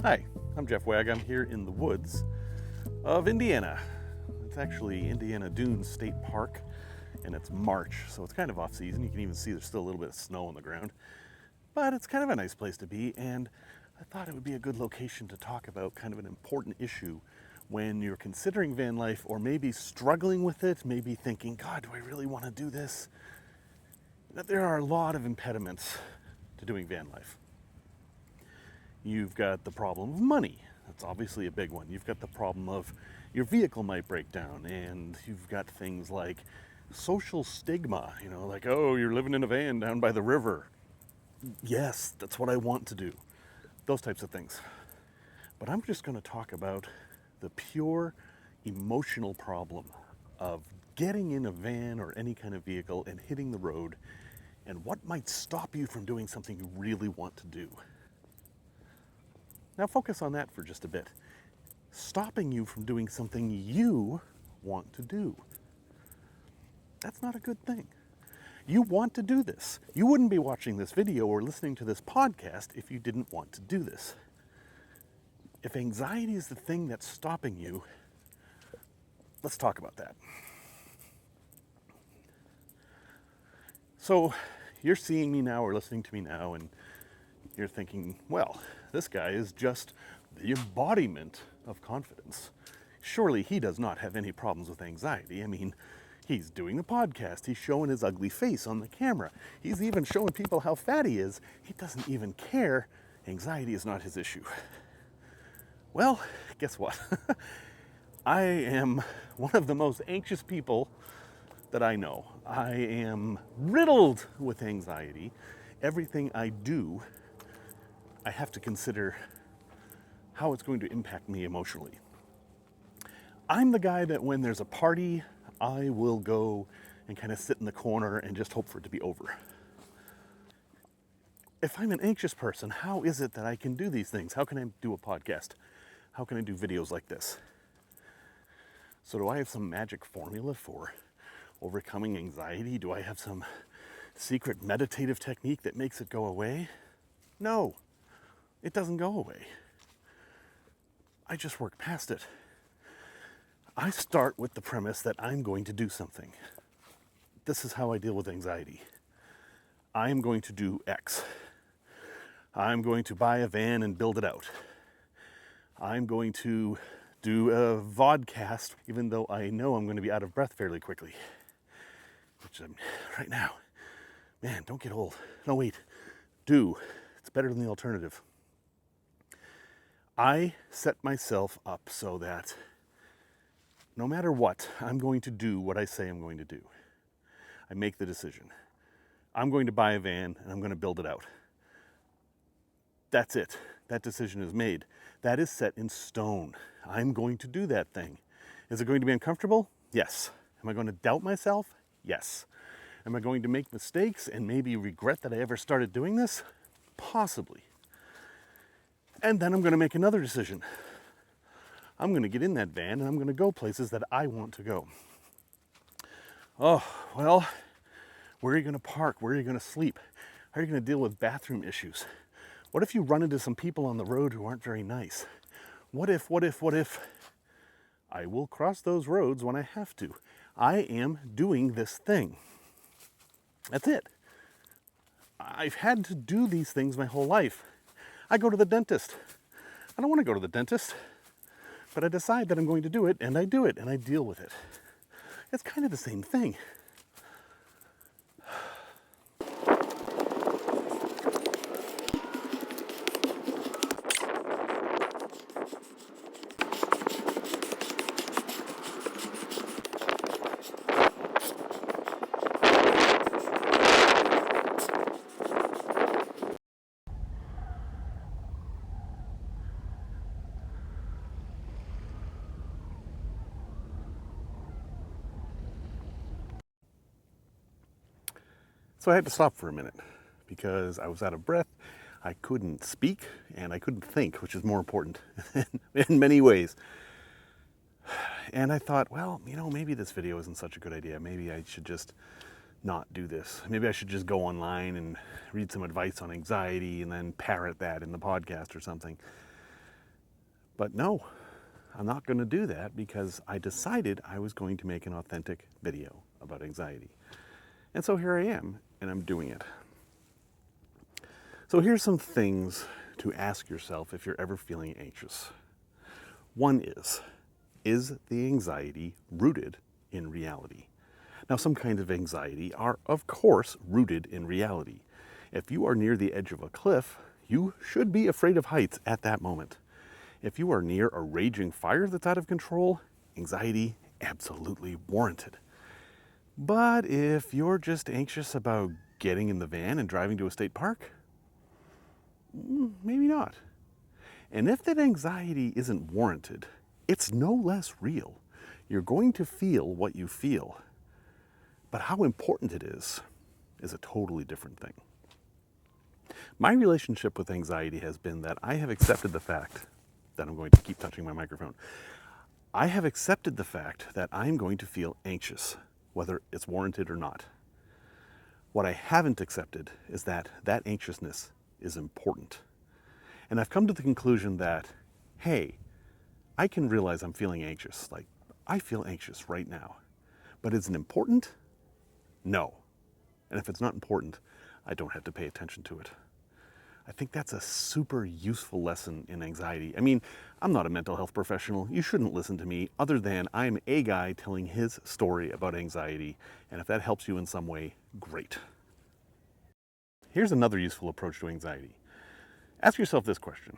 Hi, I'm Jeff Wagg. I'm here in the woods of Indiana. It's actually Indiana Dunes State Park, and it's March, so it's kind of off season. You can even see there's still a little bit of snow on the ground, but it's kind of a nice place to be, and I thought it would be a good location to talk about kind of an important issue when you're considering van life, or maybe struggling with it, maybe thinking, God, do I really want to do this? That there are a lot of impediments to doing van life. You've got the problem of money. That's obviously a big one. You've got the problem of your vehicle might break down, and you've got things like social stigma, like, oh, you're living in a van down by the river. Yes, that's what I want to do. Those types of things. But I'm just going to talk about the pure emotional problem of getting in a van or any kind of vehicle and hitting the road, and what might stop you from doing something you really want to do. Now focus on that for just a bit. Stopping you from doing something you want to do. That's not a good thing. You want to do this. You wouldn't be watching this video or listening to this podcast if you didn't want to do this. If anxiety is the thing that's stopping you, let's talk about that. So you're seeing me now or listening to me now, and you're thinking, well, this guy is just the embodiment of confidence. Surely he does not have any problems with anxiety. I mean, he's doing the podcast. He's showing his ugly face on the camera. He's even showing people how fat he is. He doesn't even care. Anxiety is not his issue. Well, guess what? I am one of the most anxious people that I know. I am riddled with anxiety. Everything I do, I have to consider how it's going to impact me emotionally. I'm the guy that when there's a party, I will go and kind of sit in the corner and just hope for it to be over. If I'm an anxious person, how is it that I can do these things? How can I do a podcast? How can I do videos like this? So do I have some magic formula for overcoming anxiety? Do I have some secret meditative technique that makes it go away? No. It doesn't go away. I just work past it. I start with the premise that I'm going to do something. This is how I deal with anxiety. I'm going to do X. I'm going to buy a van and build it out. I'm going to do a vodcast, even though I know I'm going to be out of breath fairly quickly. Which I'm right now. Man, don't get old. No, wait. Do. It's better than the alternative. I set myself up so that no matter what, I'm going to do what I say I'm going to do. I make the decision. I'm going to buy a van and I'm going to build it out. That's it. That decision is made. That is set in stone. I'm going to do that thing. Is it going to be uncomfortable? Yes. Am I going to doubt myself? Yes. Am I going to make mistakes and maybe regret that I ever started doing this? Possibly. And then I'm going to make another decision. I'm going to get in that van and I'm going to go places that I want to go. Oh, well, where are you going to park? Where are you going to sleep? How are you going to deal with bathroom issues? What if you run into some people on the road who aren't very nice? What if? I will cross those roads when I have to. I am doing this thing. That's it. I've had to do these things my whole life. I go to the dentist. I don't want to go to the dentist, but I decide that I'm going to do it, and I do it, and I deal with it. It's kind of the same thing. So I had to stop for a minute because I was out of breath. I couldn't speak and I couldn't think, which is more important in many ways. And I thought, well, maybe this video isn't such a good idea. Maybe I should just not do this. Maybe I should just go online and read some advice on anxiety and then parrot that in the podcast or something. But no, I'm not going to do that because I decided I was going to make an authentic video about anxiety. And so here I am, and I'm doing it. So here's some things to ask yourself if you're ever feeling anxious. One is the anxiety rooted in reality? Now, some kinds of anxiety are, of course, rooted in reality. If you are near the edge of a cliff, you should be afraid of heights at that moment. If you are near a raging fire that's out of control, anxiety absolutely warranted. But if you're just anxious about getting in the van and driving to a state park, maybe not. And if that anxiety isn't warranted, it's no less real. You're going to feel what you feel. But how important it is a totally different thing. My relationship with anxiety has been that I have accepted the fact that I'm going to keep touching my microphone. I have accepted the fact that I'm going to feel anxious, whether it's warranted or not. What I haven't accepted is that that anxiousness is important. And I've come to the conclusion that, hey, I can realize I'm feeling anxious. Like, I feel anxious right now. But is it important? No. And if it's not important, I don't have to pay attention to it. I think that's a super useful lesson in anxiety. I mean, I'm not a mental health professional. You shouldn't listen to me other than I'm a guy telling his story about anxiety. And if that helps you in some way, great. Here's another useful approach to anxiety. Ask yourself this question.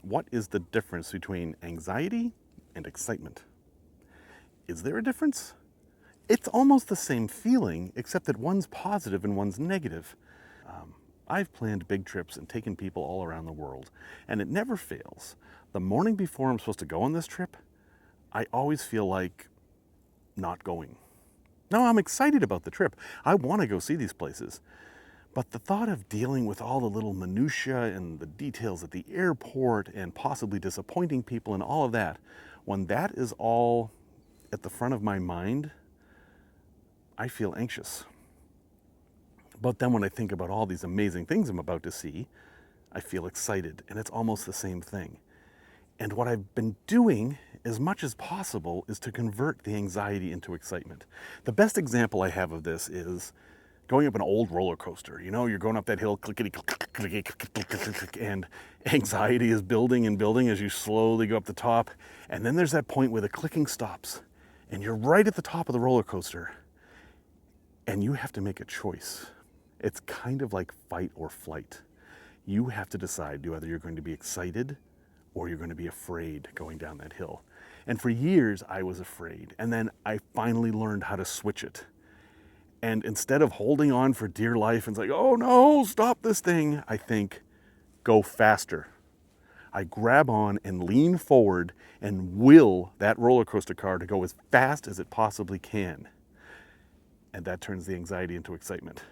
What is the difference between anxiety and excitement? Is there a difference? It's almost the same feeling, except that one's positive and one's negative. I've planned big trips and taken people all around the world, and it never fails. The morning before I'm supposed to go on this trip, I always feel like not going. No, I'm excited about the trip. I want to go see these places. But the thought of dealing with all the little minutiae and the details at the airport and possibly disappointing people and all of that, when that is all at the front of my mind, I feel anxious. But then when I think about all these amazing things I'm about to see, I feel excited, and it's almost the same thing. And what I've been doing as much as possible is to convert the anxiety into excitement. The best example I have of this is going up an old roller coaster. You know, you're going up that hill, clickety, clickety, clickety, and anxiety is building and building as you slowly go up the top. And then there's that point where the clicking stops, and you're right at the top of the roller coaster, and you have to make a choice. It's kind of like fight or flight. You have to decide whether you're going to be excited or you're going to be afraid going down that hill. And for years, I was afraid. And then I finally learned how to switch it. And instead of holding on for dear life and it's like, oh no, stop this thing, I think, go faster. I grab on and lean forward and will that roller coaster car to go as fast as it possibly can. And that turns the anxiety into excitement.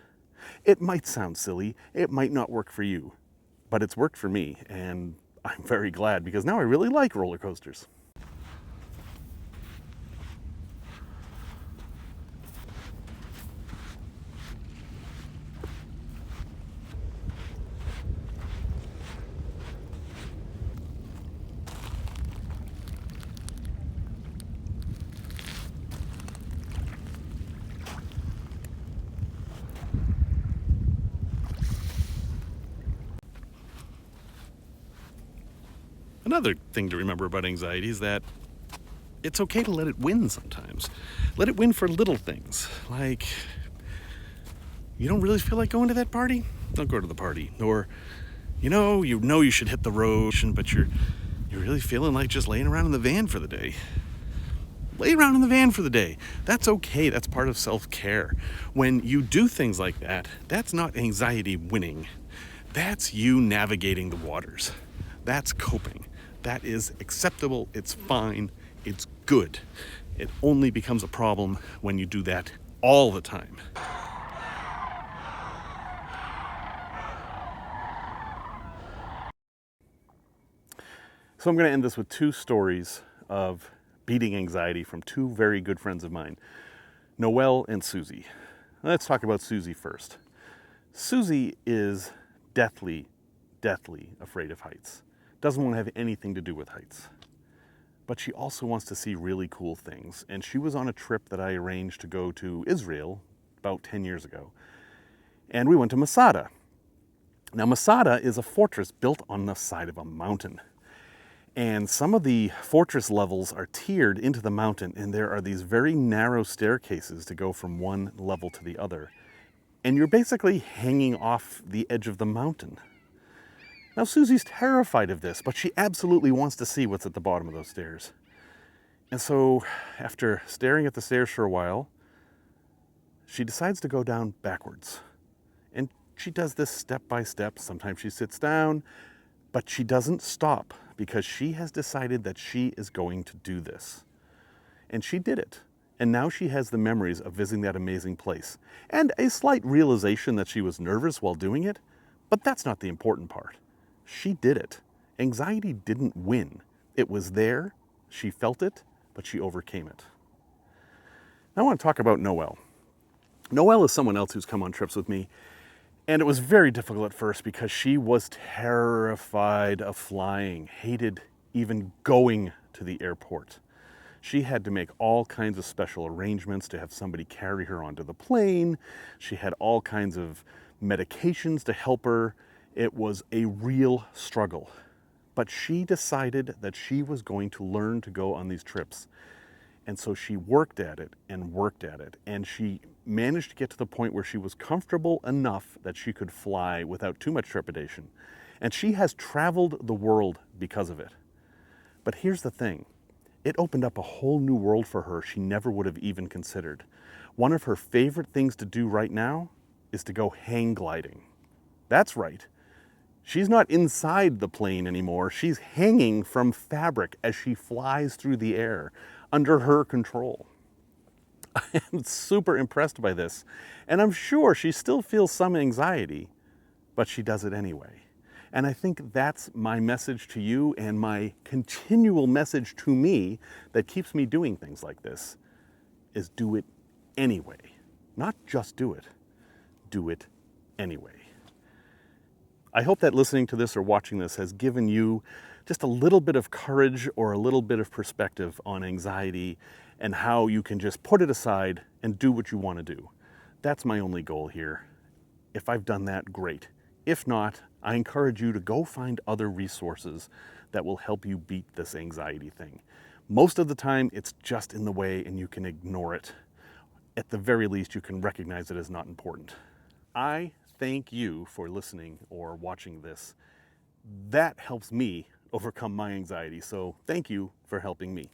It might sound silly, it might not work for you, but it's worked for me, and I'm very glad because now I really like roller coasters. Another thing to remember about anxiety is that it's okay to let it win sometimes. Let it win for little things, like you don't really feel like going to that party? Don't go to the party. Or you know you should hit the road, but you're really feeling like just laying around in the van for the day. Lay around in the van for the day. That's okay. That's part of self-care. When you do things like that, that's not anxiety winning. That's you navigating the waters. That's coping. That is acceptable. It's fine. It's good. It only becomes a problem when you do that all the time. So I'm going to end this with two stories of beating anxiety from two very good friends of mine, Noelle and Susie. Let's talk about Susie first. Susie is deathly afraid of heights. doesn't want to have anything to do with heights. But she also wants to see really cool things. And she was on a trip that I arranged to go to Israel about 10 years ago. And we went to Masada. Now, Masada is a fortress built on the side of a mountain. And some of the fortress levels are tiered into the mountain, and there are these very narrow staircases to go from one level to the other. And you're basically hanging off the edge of the mountain. Now, Susie's terrified of this, but she absolutely wants to see what's at the bottom of those stairs. And so, after staring at the stairs for a while, she decides to go down backwards. And she does this step by step. Sometimes she sits down, but she doesn't stop because she has decided that she is going to do this. And she did it. And now she has the memories of visiting that amazing place. And a slight realization that she was nervous while doing it, but that's not the important part. She did it. Anxiety didn't win. It was there, she felt it, but she overcame it. Now I want to talk about Noelle. Noelle is someone else who's come on trips with me, and it was very difficult at first because she was terrified of flying, hated even going to the airport. She had to make all kinds of special arrangements to have somebody carry her onto the plane. She had all kinds of medications to help her. It was a real struggle. But she decided that she was going to learn to go on these trips. And so she worked at it and worked at it. And she managed to get to the point where she was comfortable enough that she could fly without too much trepidation. And she has traveled the world because of it. But here's the thing. It opened up a whole new world for her she never would have even considered. One of her favorite things to do right now is to go hang gliding. That's right. She's not inside the plane anymore. She's hanging from fabric as she flies through the air under her control. I am super impressed by this, and I'm sure she still feels some anxiety, but she does it anyway. And I think that's my message to you and my continual message to me that keeps me doing things like this, is do it anyway. Not just do it anyway. I hope that listening to this or watching this has given you just a little bit of courage or a little bit of perspective on anxiety and how you can just put it aside and do what you want to do. That's my only goal here. If I've done that, great. If not, I encourage you to go find other resources that will help you beat this anxiety thing. Most of the time, it's just in the way and you can ignore it. At the very least, you can recognize it as not important. I thank you for listening or watching this. That helps me overcome my anxiety, so thank you for helping me.